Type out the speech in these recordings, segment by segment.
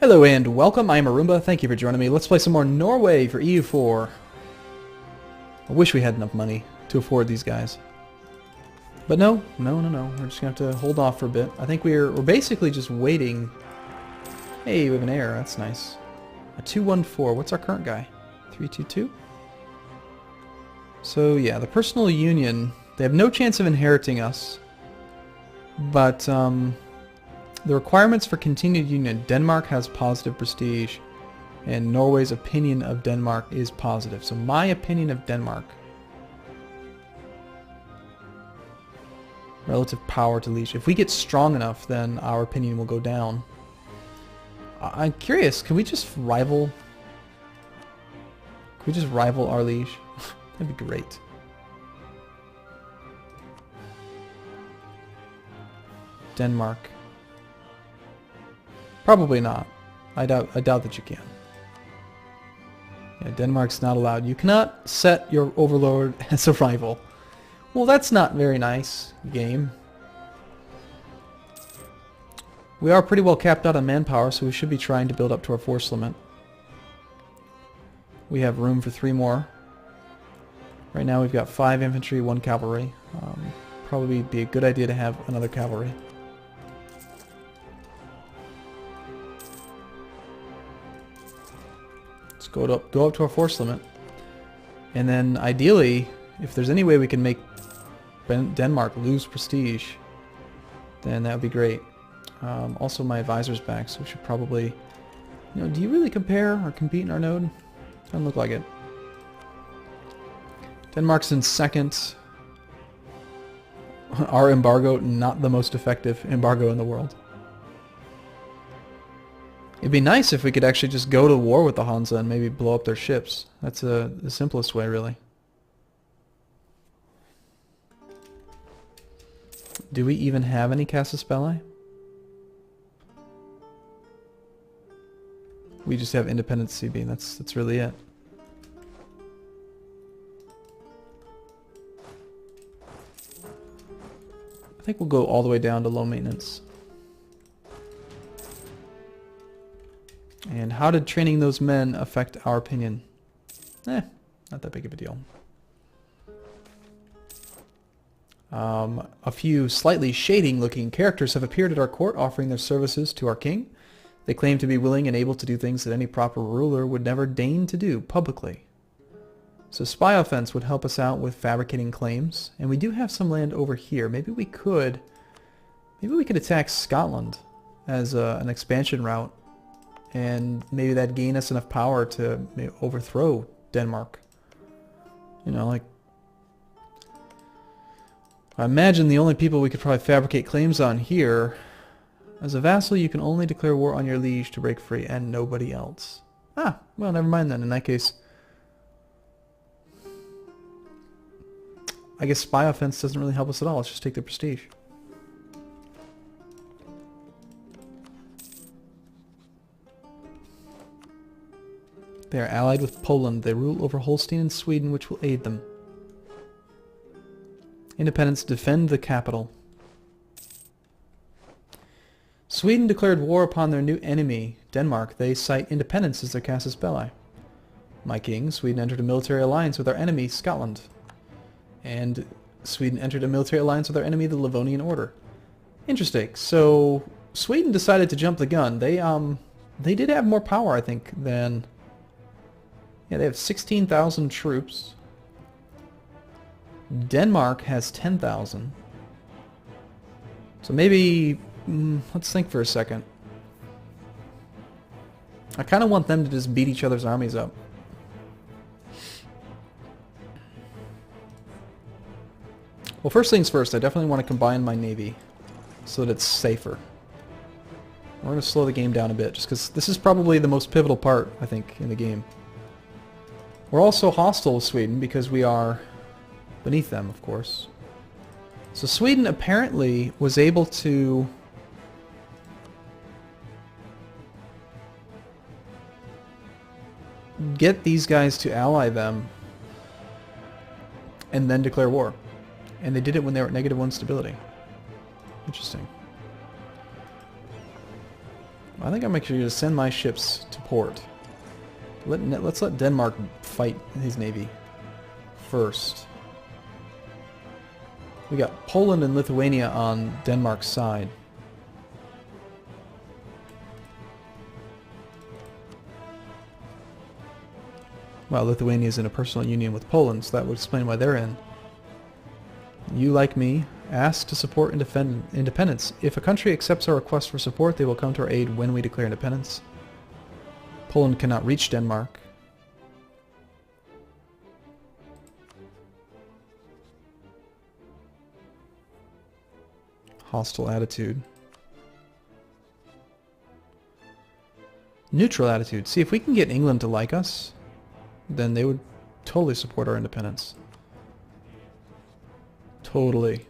Hello and welcome, I am Arumba, thank you for joining me. Let's play some more Norway for EU4. I wish we had enough money to afford these guys. But no, we're just going to have to hold off for a bit. I think we're basically just waiting. Hey, we have an heir, that's nice. A 214, what's our current guy? 322? So yeah, the personal union, they have no chance of inheriting us. But, the requirements for continued union. Denmark has positive prestige, and Norway's opinion of Denmark is positive. So my opinion of Denmark. Relative power to liege. If we get strong enough, then our opinion will go down. I'm curious, can we just rival... Can we just rival our liege? That'd be great. Denmark. Probably not. I doubt that you can. Yeah, Denmark's not allowed. You cannot set your overlord as a rival. Well, that's not very nice, game. We are pretty well capped out on manpower, so we should be trying to build up to our force limit. We have room for 3 more. Right now we've got 5 infantry, 1 cavalry. Probably be a good idea to have another cavalry. Go up to our force limit, and then ideally, if there's any way we can make Denmark lose prestige, then that would be great. Also, my advisor's back, so we should probably, do you really compare or compete in our node? Doesn't look like it. Denmark's in second. Our embargo, not the most effective embargo in the world. It'd be nice if we could actually just go to war with the Hansa and maybe blow up their ships. That's the simplest way, really. Do we even have any Casus Belli? We just have Independence CB. That's really it. I think we'll go all the way down to low maintenance. And how did training those men affect our opinion? Not that big of a deal. A few slightly shading-looking characters have appeared at our court offering their services to our king. They claim to be willing and able to do things that any proper ruler would never deign to do publicly. So spy offense would help us out with fabricating claims, and we do have some land over here. Maybe we could attack Scotland as an expansion route. And maybe that'd gain us enough power to overthrow Denmark. I imagine the only people we could probably fabricate claims on here. As a vassal, you can only declare war on your liege to break free, and nobody else. Ah, well, never mind then. In that case, I guess spy offense doesn't really help us at all. Let's just take the prestige. They are allied with Poland. They rule over Holstein and Sweden, which will aid them. Independents defend the capital. Sweden declared war upon their new enemy, Denmark. They cite independence as their casus belli. My king, Sweden entered a military alliance with our enemy, Scotland. And Sweden entered a military alliance with our enemy, the Livonian Order. Interesting. So Sweden decided to jump the gun. They did have more power, I think, than... Yeah, they have 16,000 troops. Denmark has 10,000. So maybe... let's think for a second. I kind of want them to just beat each other's armies up. Well, first things first, I definitely want to combine my navy so that it's safer. We're going to slow the game down a bit, just because this is probably the most pivotal part, I think, in the game. We're also hostile with Sweden because we are beneath them, of course. So Sweden apparently was able to get these guys to ally them and then declare war. And they did it when they were at -1 stability. Interesting. I think I'm actually going to send my ships to port. Let's let Denmark fight his navy first. We got Poland and Lithuania on Denmark's side. Well, Lithuania is in a personal union with Poland, so that would explain why they're in. You, like me, ask to support and defend independence. If a country accepts our request for support, they will come to our aid when we declare independence. Poland cannot reach Denmark. Hostile attitude. Neutral attitude. See, if we can get England to like us, then they would totally support our independence. Totally.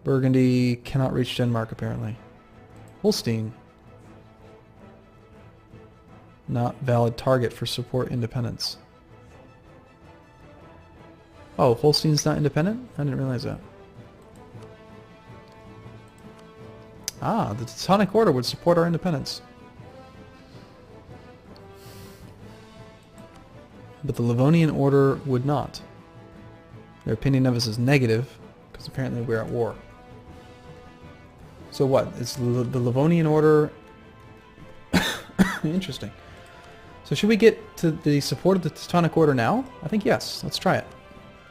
Burgundy cannot reach Denmark, apparently. Holstein. Not valid target for support independence. Oh, Holstein's not independent? I didn't realize that. Ah, the Teutonic Order would support our independence. But the Livonian Order would not. Their opinion of us is negative, because apparently we're at war. So what? Is the Livonian Order... Interesting. So should we get to the support of the Teutonic Order now? I think yes. Let's try it.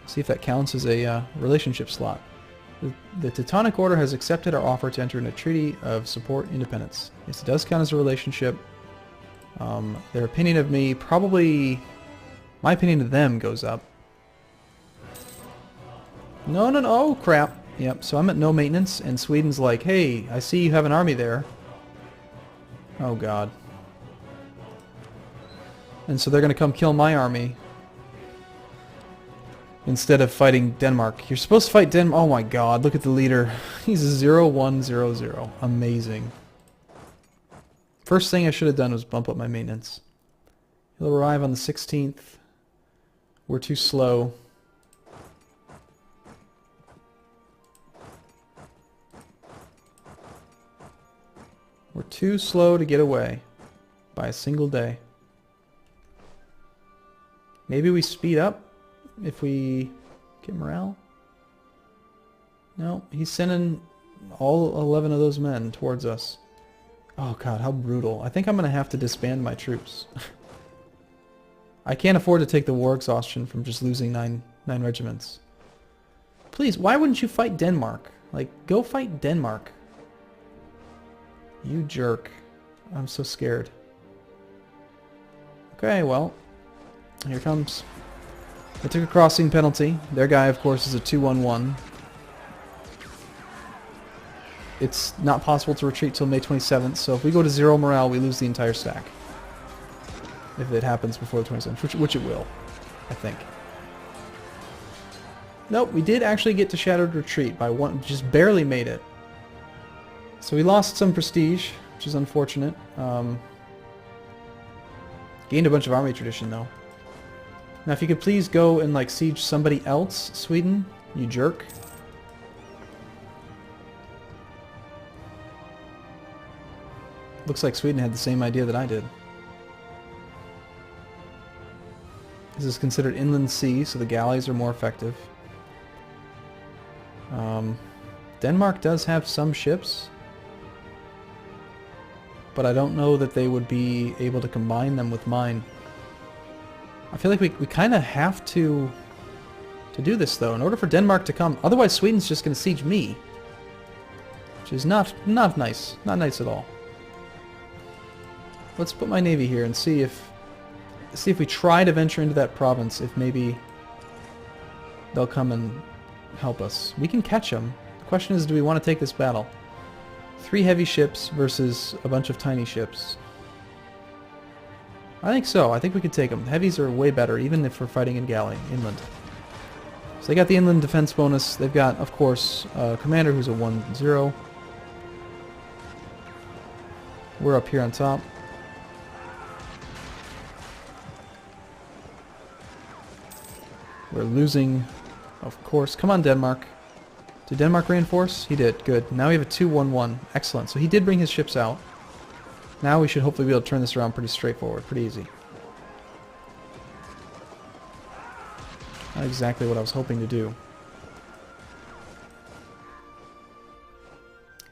See if that counts as a relationship slot. The Teutonic Order has accepted our offer to enter in a treaty of support independence. Yes, it does count as a relationship. Their opinion of me probably... My opinion of them goes up. No, oh crap. Yep, so I'm at no maintenance, and Sweden's like, hey, I see you have an army there. Oh god. And so they're going to come kill my army instead of fighting Denmark. You're supposed to fight Denmark. Oh my god, look at the leader. He's a 0-1-0-0. Amazing. First thing I should have done was bump up my maintenance. He'll arrive on the 16th. We're too slow. We're too slow to get away by a single day. Maybe we speed up if we get morale? No, he's sending all 11 of those men towards us. Oh god, how brutal. I think I'm going to have to disband my troops. I can't afford to take the war exhaustion from just losing nine regiments. Please, why wouldn't you fight Denmark? Like, go fight Denmark. You jerk. I'm so scared. Okay, well, here comes. They took a crossing penalty. Their guy, of course, is a 2-1-1. It's not possible to retreat till May 27th, so if we go to 0 morale, we lose the entire stack. If it happens before the 27th, which it will, I think. Nope, we did actually get to Shattered Retreat by one, just barely made it. So we lost some prestige, which is unfortunate. Gained a bunch of army tradition, though. Now, if you could please go and, like, siege somebody else, Sweden, you jerk. Looks like Sweden had the same idea that I did. This is considered inland sea, so the galleys are more effective. Denmark does have some ships, but I don't know that they would be able to combine them with mine. I feel like we kind of have to do this, though, in order for Denmark to come. Otherwise, Sweden's just going to siege me, which is not nice. Not nice at all. Let's put my navy here and see if we try to venture into that province, if maybe they'll come and help us. We can catch them. The question is, do we want to take this battle? 3 heavy ships versus a bunch of tiny ships. I think so. I think we could take them. The heavies are way better, even if we're fighting in galley, inland. So they got the inland defense bonus. They've got, of course, a commander who's a 1-0. We're up here on top. We're losing, of course. Come on, Denmark. Did Denmark reinforce? He did. Good. Now we have a 2-1-1. Excellent. So he did bring his ships out. Now we should hopefully be able to turn this around pretty straightforward. Pretty easy. Not exactly what I was hoping to do.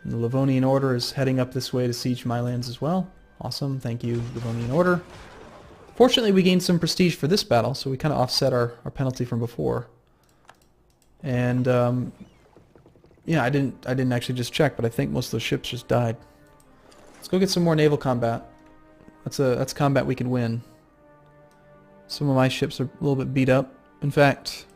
And the Livonian Order is heading up this way to siege my lands as well. Awesome. Thank you, Livonian Order. Fortunately, we gained some prestige for this battle, so we kind of offset our penalty from before. And, yeah, I didn't actually just check, but I think most of the ships just died. Let's go get some more naval combat. That's combat we can win. Some of my ships are a little bit beat up. In fact...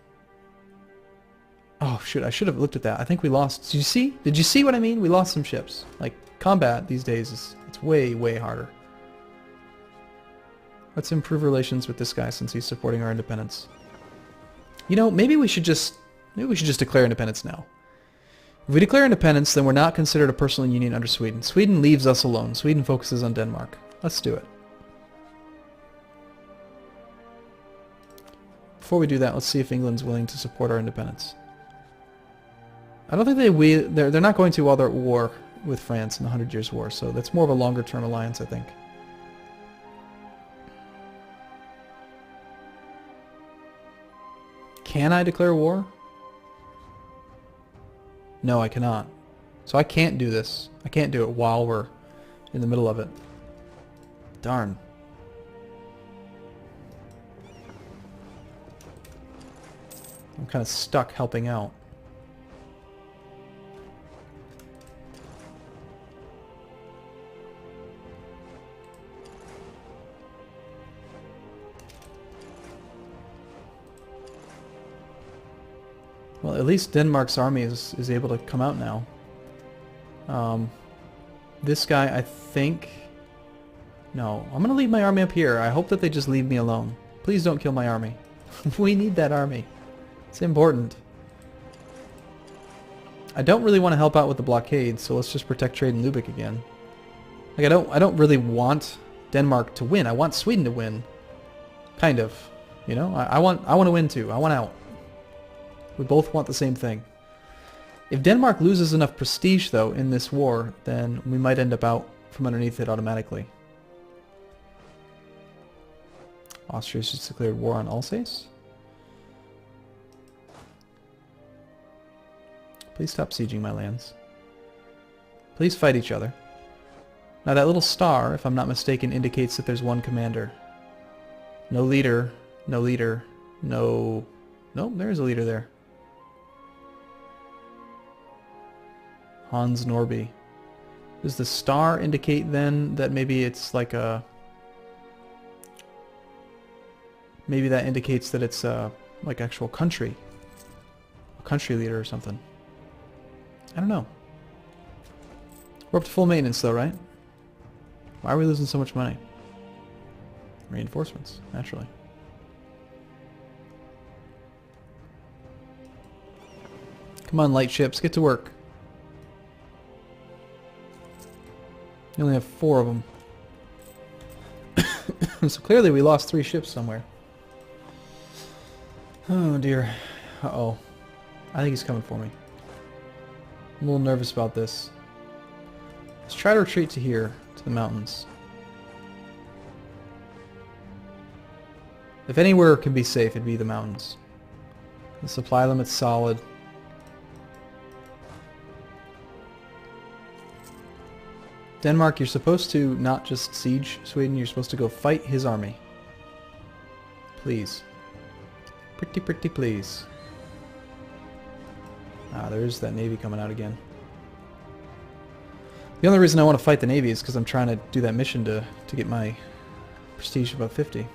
Oh, shoot, I should have looked at that. I think we lost... Did you see? Did you see what I mean? We lost some ships. Like, combat these days it's way, way harder. Let's improve relations with this guy since he's supporting our independence. You know, maybe we should just declare independence now. If we declare independence, then we're not considered a personal union under Sweden. Sweden leaves us alone. Sweden focuses on Denmark. Let's do it. Before we do that, let's see if England's willing to support our independence. I don't think they're not going to while they're at war with France in the 100 Years' War, so that's more of a longer-term alliance, I think. Can I declare war? No, I cannot. So I can't do this. I can't do it while we're in the middle of it. Darn. I'm kind of stuck helping out. Well, at least Denmark's army is able to come out now. This guy, I think... No, I'm going to leave my army up here. I hope that they just leave me alone. Please don't kill my army. We need that army. It's important. I don't really want to help out with the blockade, so let's just protect trade in Lübeck again. Like, I don't really want Denmark to win. I want Sweden to win. Kind of. You know? I want to win too. I want out. We both want the same thing. If Denmark loses enough prestige, though, in this war, then we might end up out from underneath it automatically. Austria's just declared war on Alsace. Please stop sieging my lands. Please fight each other. Now that little star, if I'm not mistaken, indicates that there's one commander. No leader, no leader, no... Nope, there is a leader there. Hans Norby. Does the star indicate then that maybe it's like a... Maybe that indicates that it's like actual country. A country leader or something. I don't know. We're up to full maintenance though, right? Why are we losing so much money? Reinforcements, naturally. Come on, light ships, get to work. You only have 4 of them. So clearly we lost 3 ships somewhere. Oh dear. Uh-oh. I think he's coming for me. I'm a little nervous about this. Let's try to retreat to here, to the mountains. If anywhere can be safe, it'd be the mountains. The supply limit's solid. Denmark, you're supposed to not just siege Sweden, you're supposed to go fight his army. Please. Pretty please. Ah, there's that navy coming out again. The only reason I want to fight the navy is because I'm trying to do that mission to get my prestige above 50.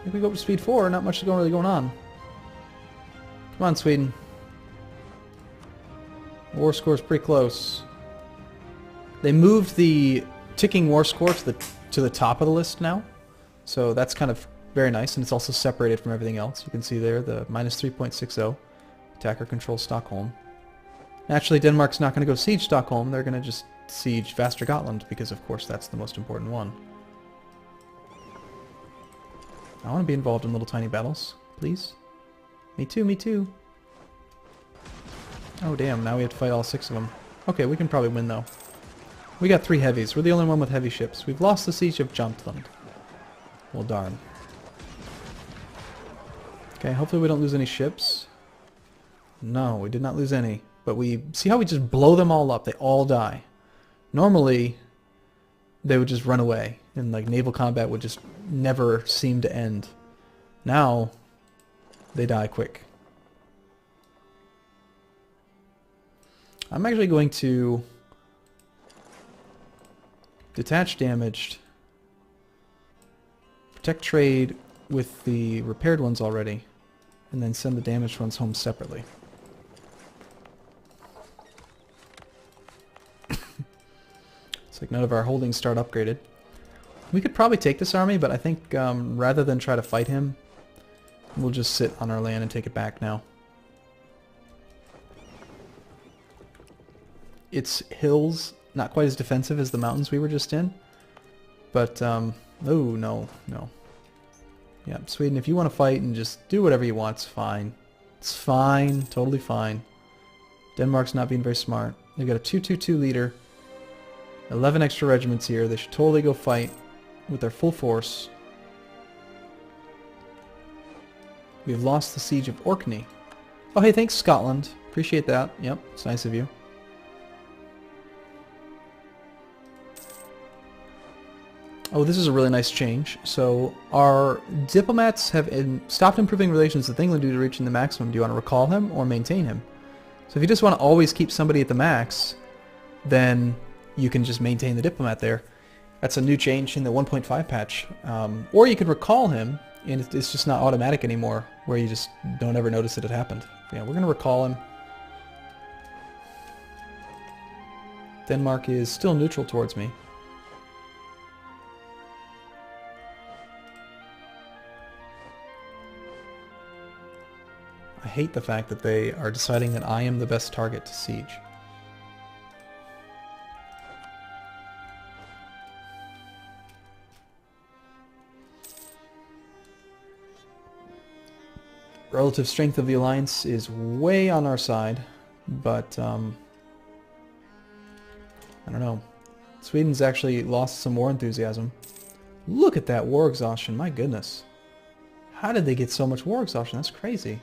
If we go up to speed 4, not much is really going on. Come on, Sweden. War score is pretty close. They moved the ticking war score to the top of the list now, so that's kind of very nice, and it's also separated from everything else. You can see there the minus 3.60. Attacker controls Stockholm. Naturally, Denmark's not going to go siege Stockholm. They're going to just siege Västergötland because, of course, that's the most important one. I want to be involved in little tiny battles, please. Me too, me too. Oh damn, now we have to fight all 6 of them. Okay, we can probably win though. We got 3 heavies. We're the only one with heavy ships. We've lost the siege of Jumpland. Well, darn. Okay, hopefully we don't lose any ships. No, we did not lose any. But we... See how we just blow them all up? They all die. Normally, they would just run away. And like naval combat would just never seem to end. Now, they die quick. I'm actually going to detach damaged, protect trade with the repaired ones already, and then send the damaged ones home separately. It's like none of our holdings start upgraded. We could probably take this army, but I think rather than try to fight him, we'll just sit on our land and take it back now. Its hills, not quite as defensive as the mountains we were just in. But, oh, no, no. Yeah, Sweden, if you want to fight and just do whatever you want, it's fine. It's fine, totally fine. Denmark's not being very smart. They've got a 222 leader, 11 extra regiments here. They should totally go fight with their full force. We've lost the siege of Orkney. Oh, hey, thanks, Scotland. Appreciate that. Yep, it's nice of you. Oh, this is a really nice change. So our diplomats have stopped improving relations with England due to reaching the maximum. Do you want to recall him or maintain him? So if you just want to always keep somebody at the max, then you can just maintain the diplomat there. That's a new change in the 1.5 patch. Or you could recall him, and it's just not automatic anymore, where you just don't ever notice that it happened. Yeah, we're going to recall him. Denmark is still neutral towards me. I hate the fact that they are deciding that I am the best target to siege. Relative strength of the alliance is way on our side, but I don't know. Sweden's actually lost some war enthusiasm. Look at that war exhaustion, my goodness. How did they get so much war exhaustion? That's crazy.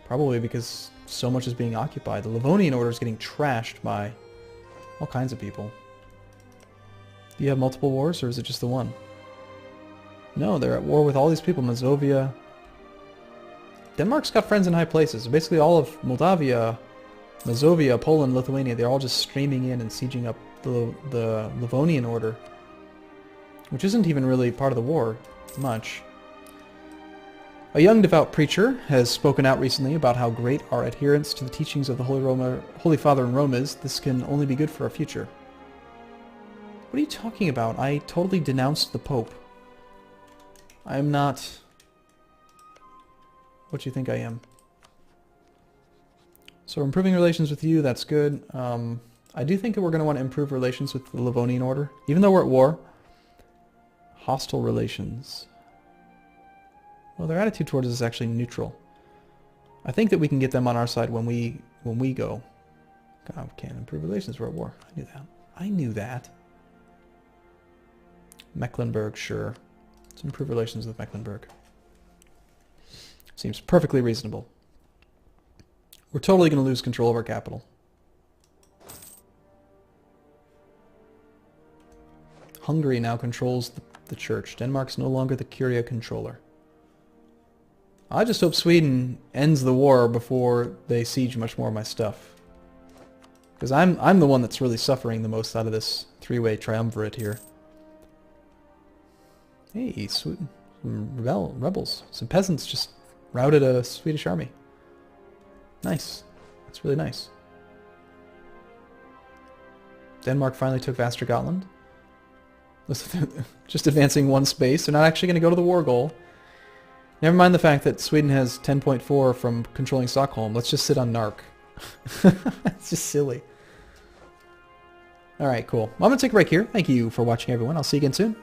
Probably because so much is being occupied. The Livonian Order is getting trashed by all kinds of people. Do you have multiple wars, or is it just the one? No, they're at war with all these people. Mazovia. Denmark's got friends in high places. Basically all of Moldavia, Mazovia, Poland, Lithuania, they're all just streaming in and sieging up the Livonian Order. Which isn't even really part of the war much. A young devout preacher has spoken out recently about how great our adherence to the teachings of the Holy Father in Rome is. This can only be good for our future. What are you talking about? I totally denounced the Pope. I am not what you think I am. So improving relations with you, that's good. I do think that we're going to want to improve relations with the Livonian Order, even though we're at war. Hostile relations. Well, their attitude towards us is actually neutral. I think that we can get them on our side when we go. God, we can't improve relations. We're at war. I knew that. I knew that. Mecklenburg, sure. Let's improve relations with Mecklenburg. Seems perfectly reasonable. We're totally going to lose control of our capital. Hungary now controls the church. Denmark's no longer the Curia controller. I just hope Sweden ends the war before they siege much more of my stuff. Because I'm the one that's really suffering the most out of this three-way triumvirate here. Hey, Sweden. Some rebels. Some peasants just routed a Swedish army. Nice. That's really nice. Denmark finally took Västergötland. Just advancing one space. They're not actually going to go to the war goal. Never mind the fact that Sweden has 10.4 from controlling Stockholm. Let's just sit on Nark. It's just silly. Alright, cool. Well, I'm going to take a break here. Thank you for watching, everyone. I'll see you again soon.